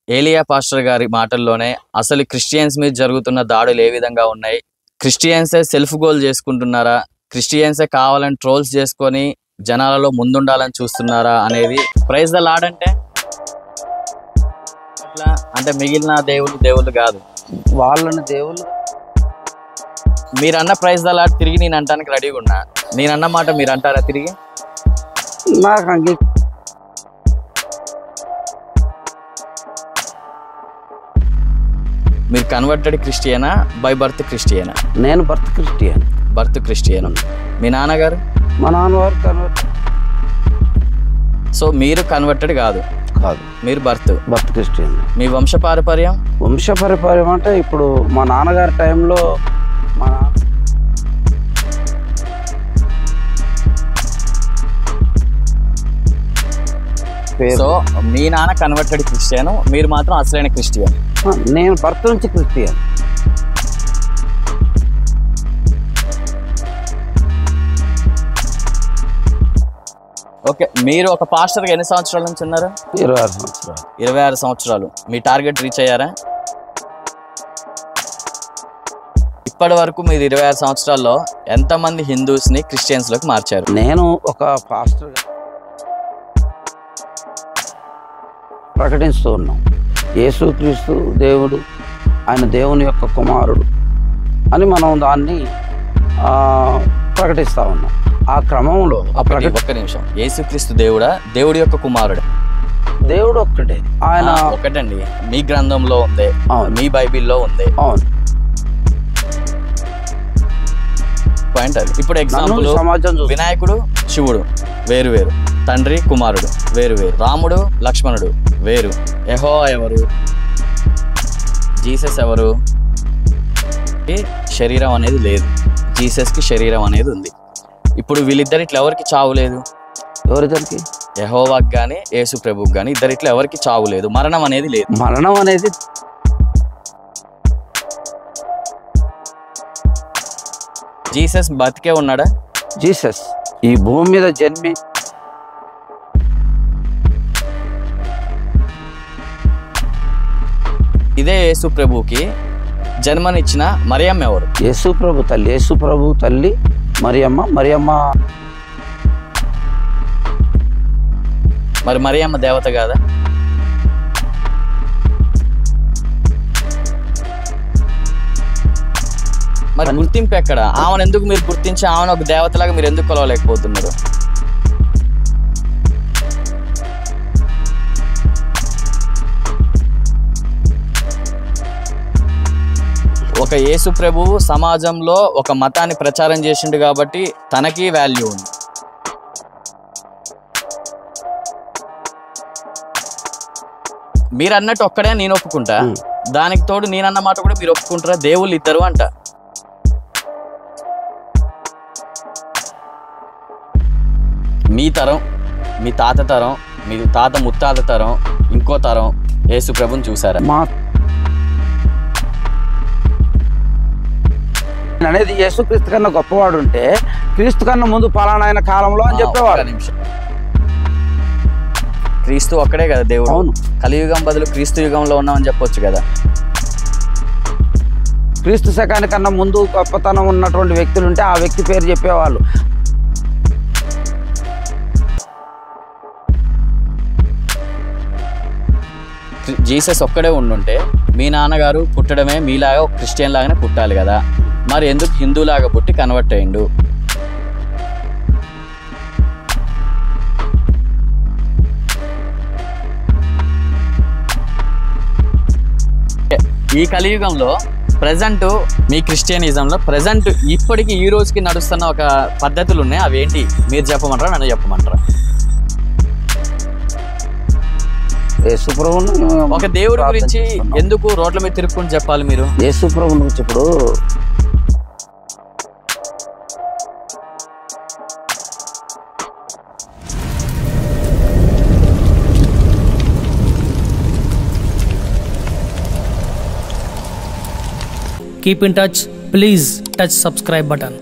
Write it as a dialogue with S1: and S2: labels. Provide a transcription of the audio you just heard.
S1: ఏలియా పాస్టర్ గారి మాటల్లోనే అసలు క్రిస్టియన్స్ మీద జరుగుతున్న దాడులు ఏ విధంగా ఉన్నాయి, క్రిస్టియన్సే సెల్ఫ్ గోల్ చేసుకుంటున్నారా, క్రిస్టియన్సే కావాలని ట్రోల్స్ చేసుకొని జనాలలో ముందుండాలని చూస్తున్నారా అనేది. ప్రైజ్ ద లార్డ్ అంటే అట్లా అంటే మిగిలిన దేవుళ్ళు కాదు,
S2: వాళ్ళని దేవుళ్ళు.
S1: మీరన్న ప్రైజ్ ద లార్డ్ తిరిగి నేను అంటానికి రెడీగా ఉన్నా. నేనన్న మాట మీరు అంటారా తిరిగి?
S2: నాకు
S1: మీరు కన్వర్టెడ్ క్రిస్టియనా, బై బర్త్ క్రిస్టియనా?
S2: నేను బర్త్ క్రిస్టియన్.
S1: Birth Christian. మీ నాన్నగారు?
S2: మా నాన్నవారు కన్వర్టెడ్.
S1: సో మీరు కన్వర్టెడ్ కాదు?
S2: కాదు,
S1: మీరు బర్త్
S2: క్రిస్టియన్.
S1: మీ వంశపారపర్యం
S2: అంటే ఇప్పుడు మా నాన్నగారి టైంలో మా
S1: సో మీ నాన్న కన్వర్టెడ్ క్రిస్టియన్, మీరు మాత్రం అసలైన క్రిస్టియన్.
S2: నేను బర్త్ నుంచి క్రిస్టియన్.
S1: ఓకే, మీరు ఒక పాస్టర్గా ఎన్ని సంవత్సరాల నుంచి ఉన్నారు?
S2: 26 సంవత్సరాలు.
S1: 26 సంవత్సరాలు. మీ టార్గెట్ రీచ్ అయ్యారా? ఇప్పటి వరకు మీరు 26 సంవత్సరాల్లో ఎంతమంది హిందూస్ని క్రిస్టియన్స్లోకి మార్చారు?
S2: నేను ఒక పాస్టర్గా ప్రకటిస్తూ ఉన్నాం, యేసుక్రీస్తు దేవుడు, ఆయన దేవుని యొక్క కుమారుడు అని మనం దాన్ని ప్రకటిస్తూ ఉన్నాం. ఆ క్రమంలో
S1: ఒక్క నిమిషం, యేసుక్రీస్తు దేవుడా, దేవుడి యొక్క కుమారుడు?
S2: దేవుడు ఒక్కటే, ఆయన
S1: ఒకటండి. మీ గ్రంథంలో ఉంది, మీ బైబిల్లో ఉంది.
S2: అవును,
S1: పాయింట్ అది. ఇప్పుడు ఎగ్జాంపుల్, వినాయకుడు శివుడు వేరు వేరు, తండ్రి కుమారుడు వేరు వేరు, రాముడు లక్ష్మణుడు వేరు, యెహోవా ఎవరు, జీసస్ ఎవరు? శరీరం అనేది లేదు, జీసస్కి శరీరం అనేది ఉంది. ఇప్పుడు వీళ్ళిద్దరిట్లో ఎవరికి చావు లేదు?
S2: ఎవరిద్దరికి?
S1: యెహోవాకి కానీ యేసు ప్రభుకి కానీ ఇద్దరిట్లో ఎవరికి చావు లేదు, మరణం అనేది లేదు.
S2: మరణం అనేది
S1: జీసస్ బతికే ఉన్నాడా?
S2: జీసస్ ఈ భూమి మీద జన్మి
S1: ఇదే యేసు ప్రభుకి జన్మనిచ్చిన మరియమ్మ ఎవరు?
S2: యేసు ప్రభు తల్లి మరియమ్మ.
S1: మరి మరియమ్మ దేవత కాదా? మరి గుర్తింపు ఎక్కడ? ఆమెను ఎందుకు మీరు గుర్తించి ఆమెను ఒక దేవతలాగా మీరు ఎందుకు కొలవలేకపోతున్నారు? ఒక యేసు ప్రభువు సమాజంలో ఒక మతాన్ని ప్రచారం చేసిండు కాబట్టి తనకి వాల్యూ ఉంది. మీరు అన్నట్టు ఒక్కడే నేను ఒప్పుకుంటా, దానికి తోడు నేనన్న మాట కూడా మీరు ఒప్పుకుంటారా? దేవుళ్ళు ఇద్దరు అంట. మీ తరం, మీ తాత తరం, మీ తాత ముత్తాత తరం, ఇంకో తరం యేసు ప్రభుని చూసారా?
S2: అనేది యేసుక్రీస్తు కన్నా గొప్పవాడు ఉంటే క్రీస్తు కన్నా ముందు పలానా ఆయన కాలంలో అని చెప్పేవాడు.
S1: క్రీస్తు ఒక్కడే కదా దేవుడు. అవును, కలియుగం బదులు క్రీస్తు యుగంలో ఉన్నామని చెప్పొచ్చు కదా.
S2: క్రీస్తు శకానికన్నా ముందు గొప్పతనం ఉన్నటువంటి వ్యక్తులు ఉంటే ఆ వ్యక్తి పేరు చెప్పేవాళ్ళు.
S1: జీసస్ ఒక్కడే ఉండుంటే మీ నాన్నగారు పుట్టడమే మీలాగా ఒక క్రిస్టియన్ లాగానే పుట్టాలి కదా. మరి ఎందుకు హిందూలాగా పుట్టి కన్వర్ట్ అయ్యిండు? ఈ కలియుగంలో ప్రజెంట్ మీ క్రిస్టియనిజంలో ప్రజెంట్ ఇప్పటికి ఈ రోజుకి నడుస్తున్న ఒక పద్ధతులు ఉన్నాయి, అవేంటి మీరు చెప్పమంటారా, నన్ను చెప్పమంటారా?
S2: యేసుప్రభుని
S1: ఒక దేవుడి గురించి ఎందుకు రోడ్ల మీద తిరుక్కుంటూ చెప్పాలి మీరు?
S2: యేసుప్రభు నుంచి ఇప్పుడు
S3: keep in touch, please touch subscribe button.